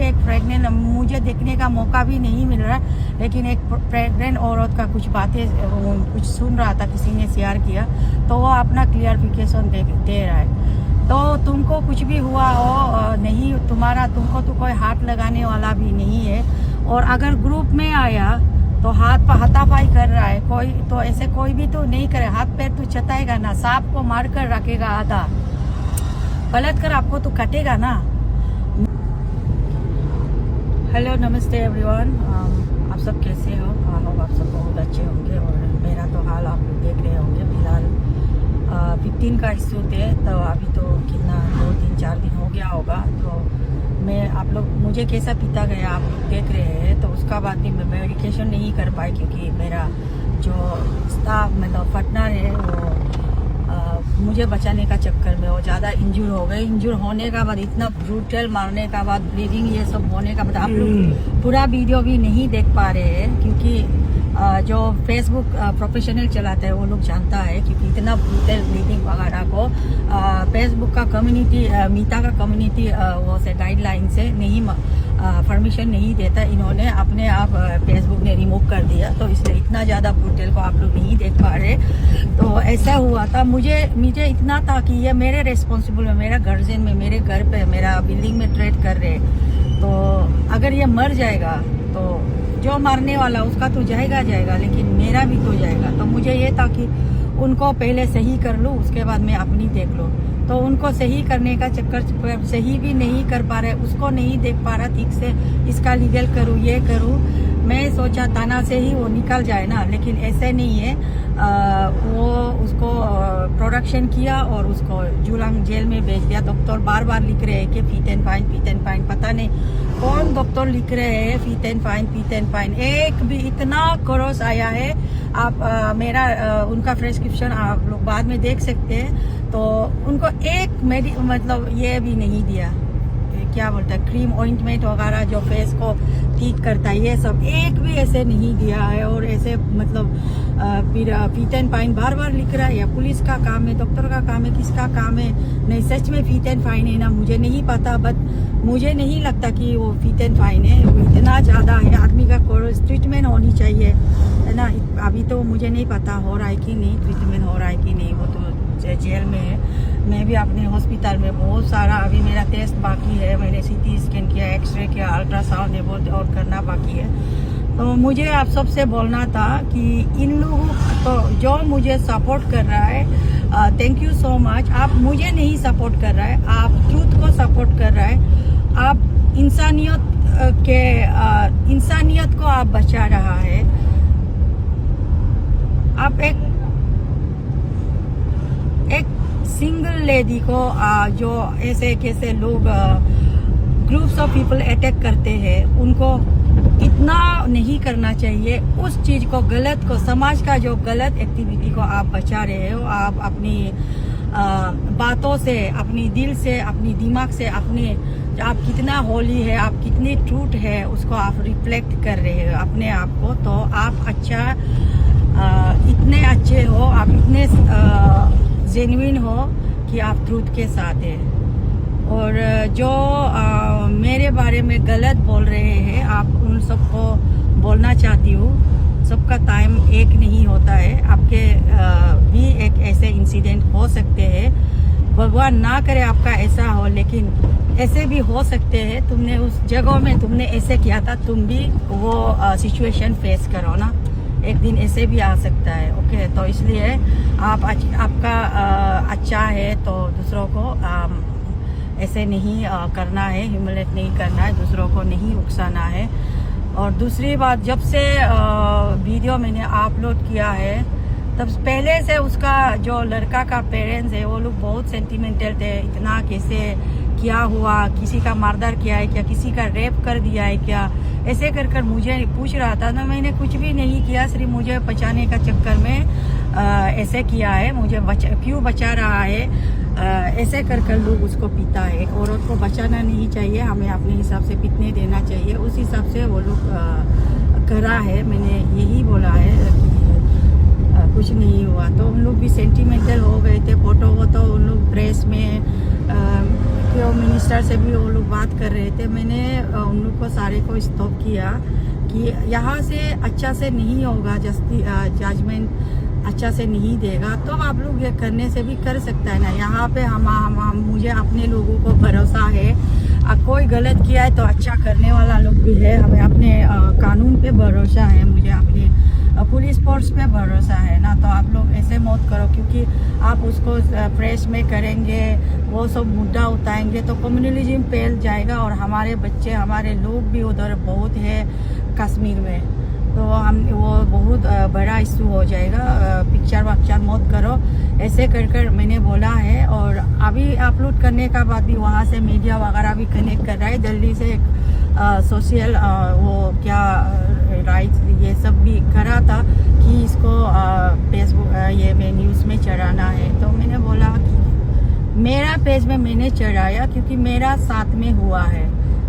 एक प्रेग्नेंट, मुझे देखने का मौका भी नहीं मिल रहा, लेकिन एक प्रेग्नेंट औरत का कुछ बातें कुछ सुन रहा था, किसी ने शेयर किया, तो वो अपना क्लियरिफिकेशन दे रहा है। तो तुमको कुछ भी हुआ हो नहीं, तुमको तो कोई हाथ लगाने वाला भी नहीं है। और अगर ग्रुप में आया तो हाथ पर हाथापाई कर रहा है कोई, तो ऐसे कोई भी तो नहीं करे, हाथ पैर तो चताएगा ना, सांप को मार कर रखेगा आधा, गलत कर आपको तो कटेगा ना। हेलो नमस्ते एवरीवन, आप सब कैसे हो? होप आप सब बहुत अच्छे होंगे। और मेरा तो हाल आप लोग देख रहे होंगे। फिलहाल 15 का इशू थे, तो अभी तो कितना 2-3-4 दिन हो गया होगा। तो मैं आप लोग मुझे कैसा पीता गया आप लोग देख रहे हैं। तो उसका बाद भी मैं मेडिकेशन नहीं कर पाई, क्योंकि मेरा जो स्टाफ मतलब पार्टनर है वो मुझे बचाने का चक्कर में वो ज़्यादा इंजूर हो गए। इंजूर होने का बाद इतना ब्रूटल मारने का बाद ब्लीडिंग ये सब होने का बाद आप लोग पूरा वीडियो भी नहीं देख पा रहे हैं, क्योंकि जो फेसबुक प्रोफेशनल चलाता है वो लोग जानता है, क्योंकि इतना ब्रूटल ब्लीडिंग वगैरह को फेसबुक का कम्युनिटी, मीता का कम्युनिटी वो से गाइडलाइन से नहीं परमिशन नहीं देता। इन्होंने अपने आप फेसबुक ने रिमूव कर दिया, तो इसलिए इतना ज़्यादा ब्रूटल को आप लोग नहीं देख पा रहे। तो ऐसा हुआ था, मुझे इतना था कि ये मेरे रिस्पॉन्सिबल में, मेरा गार्जियन में, मेरे घर पे, मेरा बिल्डिंग में ट्रेड कर रहे। तो अगर ये मर जाएगा तो जो मारने वाला उसका तो जाएगा, लेकिन मेरा भी तो जाएगा। तो मुझे ये था कि उनको पहले सही कर लूँ, उसके बाद मैं अपनी देख लूँ। तो उनको सही करने का चक्कर, सही भी नहीं कर पा रहे, उसको नहीं देख पा रहा ठीक से, इसका लीगल करूँ ये करूँ। मैं सोचा थाना से ही वो निकल जाए ना, लेकिन ऐसे नहीं है। वो उसको प्रोडक्शन किया और उसको जुलांग जेल में भेज दिया। डॉक्टर बार बार लिख रहे हैं कि फीट एंड फाइन, पता नहीं कौन डॉक्टर लिख रहे हैं फीट एंड फाइन। एक भी इतना क्रॉस आया है। आप मेरा उनका प्रेस्क्रिप्शन आप लोग बाद में देख सकते हैं। तो उनको एक मतलब ये भी नहीं दिया, क्या बोलता है, क्रीम ऑइंटमेंट वगैरह जो फेस को ठीक करता है, ये सब एक भी ऐसे नहीं दिया है। और ऐसे मतलब फिर फीट एंड फाइन बार बार लिख रहा है। या पुलिस का काम है, डॉक्टर का काम है, किसका काम है? नहीं, सच में फीट एंड फाइन है ना, मुझे नहीं पता, बट मुझे नहीं लगता कि वो फीट एंड फाइन है। वो इतना ज़्यादा है, आदमी का ट्रीटमेंट होनी चाहिए, है ना। अभी तो मुझे नहीं पता हो रहा है कि नहीं, ट्रीटमेंट हो रहा है कि नहीं, वो तो जेल में है। मैं भी अपने हॉस्पिटल में बहुत सारा, अभी मेरा टेस्ट बाकी है, मैंने सीटी स्कैन किया, एक्सरे किया, अल्ट्रासाउंड है बहुत और करना बाकी है। तो मुझे आप सबसे बोलना था कि इन लोगों तो जो मुझे सपोर्ट कर रहा है, थैंक यू सो मच। आप मुझे नहीं सपोर्ट कर रहा है, आप ट्रूथ को सपोर्ट कर रहा है, आप इंसानियत को आप बचा रहा है। आप एक सिंगल लेडी को जो ऐसे कैसे लोग ग्रुप्स ऑफ पीपल अटैक करते हैं, उनको इतना नहीं करना चाहिए। उस चीज को, गलत को, समाज का जो गलत एक्टिविटी को आप बचा रहे हो। आप अपनी बातों से, अपनी दिल से, अपनी दिमाग से, अपने आप कितना होली है, आप कितनी ट्रूथ है, उसको आप रिफ्लेक्ट कर रहे हो अपने आप को। तो आप अच्छा, इतने अच्छे हो, आप इतने जेन्युइन हो कि आप ट्रूथ के साथ हैं। और जो मेरे बारे में गलत बोल रहे हैं, आप उन सबको बोलना चाहती हूँ, सबका टाइम एक नहीं होता है। आपके भी एक ऐसे इंसिडेंट हो सकते हैं, भगवान ना करे आपका ऐसा हो, लेकिन ऐसे भी हो सकते हैं। तुमने उस जगह में तुमने ऐसे किया था, तुम भी वो सिचुएशन फेस करो ना, एक दिन ऐसे भी आ सकता है। ओके, तो इसलिए आपका अच्छा है तो दूसरों को ऐसे नहीं करना है, ह्यूमिलेट नहीं करना है, दूसरों को नहीं उकसाना है। और दूसरी बात, जब से वीडियो मैंने अपलोड किया है, तब पहले से उसका जो लड़का का पेरेंट्स है वो लोग बहुत सेंटिमेंटल थे। इतना कैसे क्या हुआ, किसी का मर्डर किया है क्या, किसी का रेप कर दिया है क्या, ऐसे कर कर मुझे पूछ रहा था ना। मैंने कुछ भी नहीं किया, सिर्फ मुझे बचाने का चक्कर में ऐसे किया है। मुझे क्यों बचा रहा है, ऐसे कर कर लोग उसको पीता है। एक औरत को बचाना नहीं चाहिए, हमें अपने हिसाब से पीतने देना चाहिए, उस हिसाब से वो लोग करा है। मैंने यही बोला है कि कुछ नहीं हुआ। तो उन लोग भी सेंटिमेंटल हो गए थे। फोटो वो तो उन लोग प्रेस में क्यों मिनिस्टर से भी वो लोग बात कर रहे थे। मैंने उन लोग को सारे को स्टॉप किया कि यहाँ से अच्छा से नहीं होगा, जजमेंट अच्छा से नहीं देगा, तो आप लोग ये करने से भी कर सकता है ना। यहाँ पे हम मुझे अपने लोगों को भरोसा है। कोई गलत किया है तो अच्छा करने वाला लोग भी है। हमें अपने कानून पे भरोसा है, मुझे अपने पुलिस फोर्स पे भरोसा है ना। तो आप लोग ऐसे मत करो, क्योंकि आप उसको प्रेस में करेंगे, वो सब मुद्दा उठाएंगे तो कम्युनलिज्म फैल जाएगा और हमारे बच्चे, हमारे लोग भी उधर बहुत है कश्मीर में, तो हम वो बहुत बड़ा इशू हो जाएगा। पिक्चर वक्चर मत करो, ऐसे कर कर मैंने बोला है। और अभी अपलोड करने का बाद भी वहाँ से मीडिया वगैरह भी कनेक्ट कर रहा है। दिल्ली से एक सोशल वो क्या राइट्स ये सब भी करा था कि इसको फेसबुक ये में न्यूज़ में चढ़ाना है। तो मैंने बोला कि मेरा पेज में मैंने चढ़ाया क्योंकि मेरा साथ में हुआ है,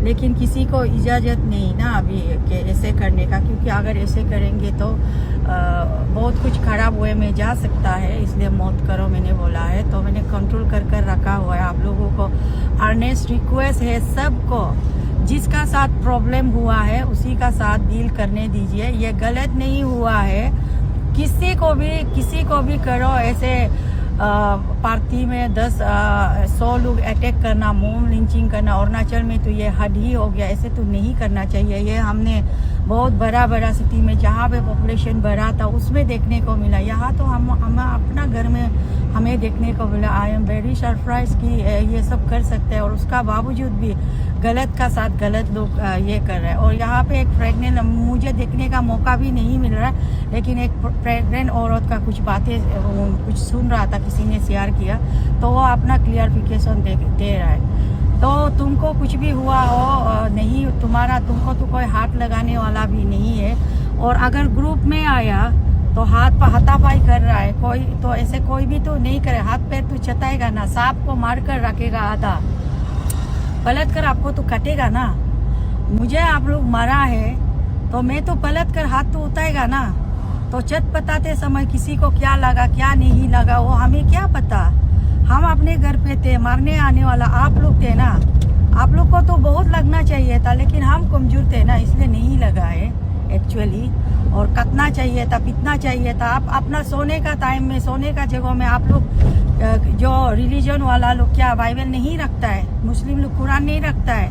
लेकिन किसी को इजाज़त नहीं ना अभी कि ऐसे करने का, क्योंकि अगर ऐसे करेंगे तो बहुत कुछ खराब वे में जा सकता है, इसलिए मौत करो मैंने बोला है। तो मैंने कंट्रोल कर रखा हुआ है। आप लोगों को अर्नेस्ट रिक्वेस्ट है सबको, जिसका साथ प्रॉब्लम हुआ है उसी का साथ डील करने दीजिए। ये गलत नहीं हुआ है, किसी को भी करो ऐसे पार्टी में 100 लोग अटैक करना, मॉब लिंचिंग करना, अरुणाचल में तो ये हद ही हो गया। ऐसे तो नहीं करना चाहिए। ये हमने बहुत बड़ा सिटी में जहाँ पे पॉपुलेशन बढ़ा था उसमें देखने को मिला। यहाँ तो हम अपना घर में हमें देखने को मिला। आई एम वेरी सरप्राइज कि ये सब कर सकते हैं और उसका बावजूद भी गलत का साथ गलत लोग ये कर रहे हैं। और यहाँ पे एक प्रेग्नेंट, मुझे देखने का मौका भी नहीं मिल रहा है, लेकिन एक प्रेग्नेंट औरत का कुछ बातें कुछ सुन रहा था, किसी ने शेयर किया, तो वो अपना क्लियरिफिकेशन दे रहा है। तो तुमको कुछ भी हुआ हो नहीं, तुमको तो कोई हाथ लगाने वाला भी नहीं है। और अगर ग्रुप में आया तो हाथ पर हाथापाई कर रहा है कोई, तो ऐसे कोई भी तो नहीं करे। हाथ पैर तो चताएगा ना, सांप को मार कर रखेगा आधा, पलट कर आपको तो कटेगा ना। मुझे आप लोग मारा है तो मैं तो पलट कर हाथ तो उठाएगा ना। तो चट बताते समय किसी को क्या लगा क्या नहीं लगा वो हमें क्या पता। हम अपने घर पे थे, मारने आने वाला आप लोग थे ना। आप लोग को तो बहुत लगना चाहिए था, लेकिन हम कमजोर थे ना, इसलिए नहीं लगा है एक्चुअली। और कतना चाहिए था, पितना चाहिए था। आप अपना सोने का टाइम में, सोने का जगह में आप लोग जो रिलीजन वाला लोग क्या बाइबल नहीं रखता है, मुस्लिम लोग कुरान नहीं रखता है,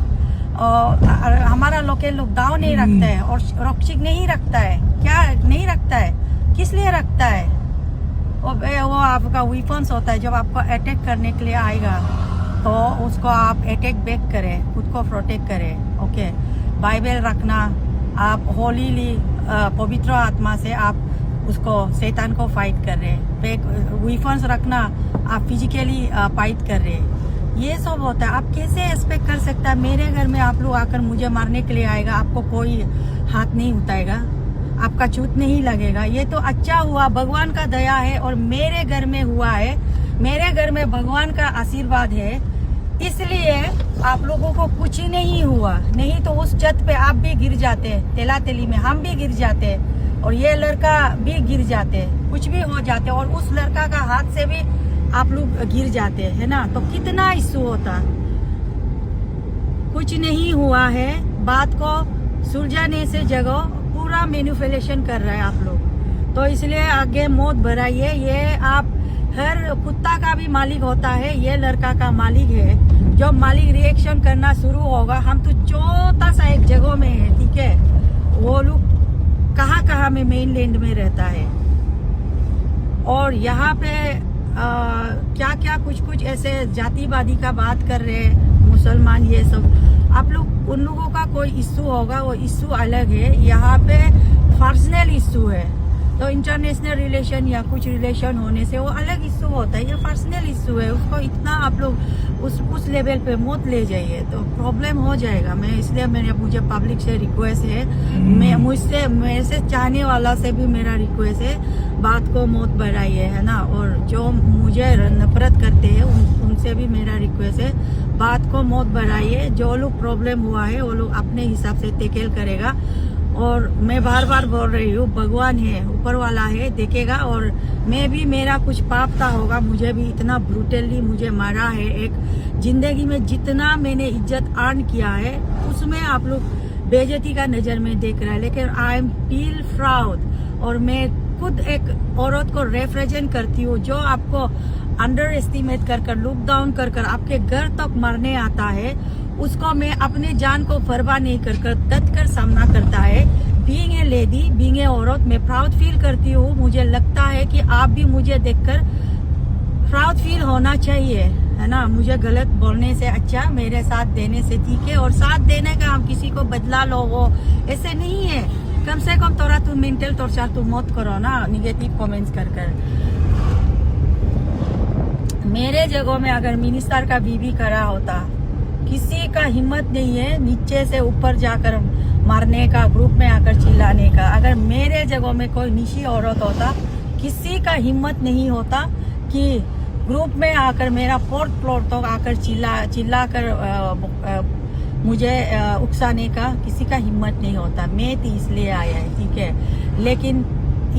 और हमारा लोकल लोग दाव नहीं रखता है, और रक्षक नहीं रखता है, क्या नहीं रखता है, किस लिए रखता है? वो आपका वेपन्स होता है। जब आपको अटैक करने के लिए आएगा तो उसको आप अटैक बैक करें, खुद को प्रोटेक्ट करें। ओके, बाइबल रखना, आप होलीली पवित्र आत्मा से आप उसको शैतान को फाइट कर रहे हैं। वेपन्स रखना, आप फिजिकली फाइट कर रहे हैं। ये सब होता है। आप कैसे एक्सपेक्ट कर सकता है मेरे घर में आप लोग आकर मुझे मारने के लिए आएगा, आपको कोई हाथ नहीं उठाएगा, आपका चूत नहीं लगेगा? ये तो अच्छा हुआ, भगवान का दया है और मेरे घर में हुआ है, मेरे घर में भगवान का आशीर्वाद है, इसलिए आप लोगों को कुछ नहीं हुआ। नहीं तो उस छत पे आप भी गिर जाते, तेला तेली में हम भी गिर जाते, और ये लड़का भी गिर जाते, कुछ भी हो जाते, और उस लड़का का हाथ से भी आप लोग गिर जाते, है ना। तो कितना इशू होता। कुछ नहीं हुआ है, बात को सुलझाने से जगह पूरा मैनिपुलेशन कर रहा है आप लोग। तो इसलिए आगे मौत बढ़ाइए। ये आप, हर कुत्ता का भी मालिक होता है, ये लड़का का मालिक है। जब मालिक रिएक्शन करना शुरू होगा, हम तो छोटा सा एक जगह में है, ठीक है। वो लोग कहाँ में मेन लैंड में रहता है, और यहाँ पे क्या कुछ ऐसे जातिवादी का बात कर रहे हैं, मुसलमान ये सब। आप लोग, उन लोगों का कोई इशू होगा, वो इशू अलग है। यहाँ पे पर्सनल इशू है, तो इंटरनेशनल रिलेशन या कुछ रिलेशन होने से वो अलग इशू होता है। ये पर्सनल इशू है, उसको इतना आप लोग उस लेवल पे मत ले जाइए, तो प्रॉब्लम हो जाएगा। इसलिए मुझे पब्लिक से रिक्वेस्ट है, मेरे से चाहने वाला से भी मेरा रिक्वेस्ट है, बात को मत बढ़ाइए, है ना। और जो मुझे नफरत करते हैं उनसे भी मेरा रिक्वेस्ट है, बात को मत बढ़ाइए। जो लोग प्रॉब्लम हुआ है वो लोग अपने हिसाब से टेकल करेगा। और मैं बार बार बोल रही हूँ, भगवान है, ऊपर वाला है, देखेगा। और मैं भी, मेरा कुछ पाप था होगा, मुझे भी इतना ब्रूटली मुझे मारा है। एक जिंदगी में जितना मैंने इज्जत अर्न किया है उसमें आप लोग बेइज्जती का नजर में देख रहा है, लेकिन आई एम फील प्राउड। और मैं खुद एक औरत को रिप्रेजेंट करती हूँ जो आपको अंडर एस्टिमेट कर लुक डाउन कर आपके घर तक मारने आता है, उसको मैं अपने जान को परवाह नहीं कर डट कर सामना करता है। Being a lady, being a औरत, मैं प्राउड फील करती हूँ। मुझे लगता है कि आप भी मुझे देखकर प्राउड फील होना चाहिए, है ना। मुझे गलत बोलने से अच्छा मेरे साथ देने से ठीक है। और साथ देने का हम किसी को बदला लो, वो ऐसे नहीं है। कम से कम थोड़ा तू मेंटल टॉर्चर तू मत करो ना, निगेटिव कमेंट्स कर। मेरे जगह में अगर मिनिस्टर का बीबी करा होता, किसी का हिम्मत नहीं है नीचे से ऊपर जाकर मारने का, ग्रुप में आकर चिल्लाने का। अगर मेरे जगह में कोई निशी औरत होता, किसी का हिम्मत नहीं होता कि ग्रुप में आकर मेरा 4th फ्लोर तक आकर चिल्ला कर मुझे उकसाने का किसी का हिम्मत नहीं होता। मैं तो इसलिए आया है, ठीक है। लेकिन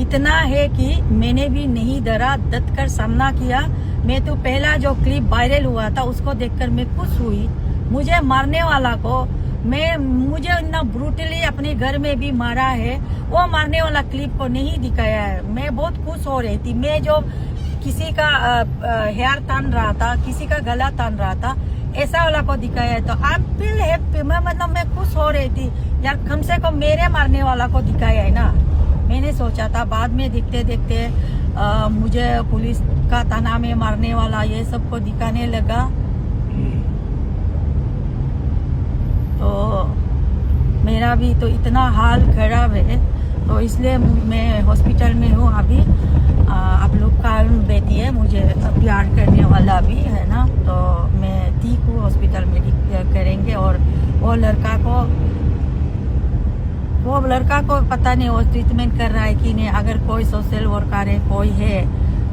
इतना है कि मैंने भी नहीं डरा, डट कर सामना किया। मैं तो पहला जो क्लिप वायरल हुआ था उसको देखकर मैं खुश हुई। मुझे मारने वाला को मुझे इतना ब्रूटली अपने घर में भी मारा है, वो मारने वाला क्लिप को नहीं दिखाया है। मैं बहुत खुश हो रही थी। मैं जो किसी का हेयर तान रहा था, किसी का गला तान रहा था, ऐसा वाला को दिखाया है, तो आई फील हैप्पी। मैं खुश हो रही थी यार, कम से कम मेरे मारने वाला को दिखाया है ना। मैंने सोचा था बाद में देखते देखते मुझे पुलिस का थाना में मारने वाला ये सब को दिखाने लगा, तो मेरा भी तो इतना हाल खराब है। तो इसलिए मैं हॉस्पिटल में हूँ अभी। आप लोग का बेटी है, मुझे प्यार करने वाला भी है ना, तो मैं ठीक हूँ। हॉस्पिटल में करेंगे। और वो लड़का को पता नहीं वो ट्रीटमेंट कर रहा है कि नहीं। अगर कोई सोशल वर्कर है, कोई है,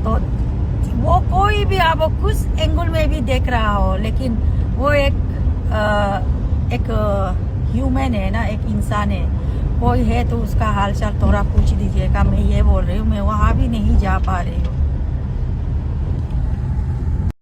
तो वो कोई भी आप कुछ एंगल में भी देख रहा हो, लेकिन वो एक ह्यूमन है ना, एक इंसान है। कोई है तो उसका हालचाल थोड़ा पूछ दीजिएगा। मैं ये बोल रही हूँ, मैं वहाँ भी नहीं जा पा रही हूँ।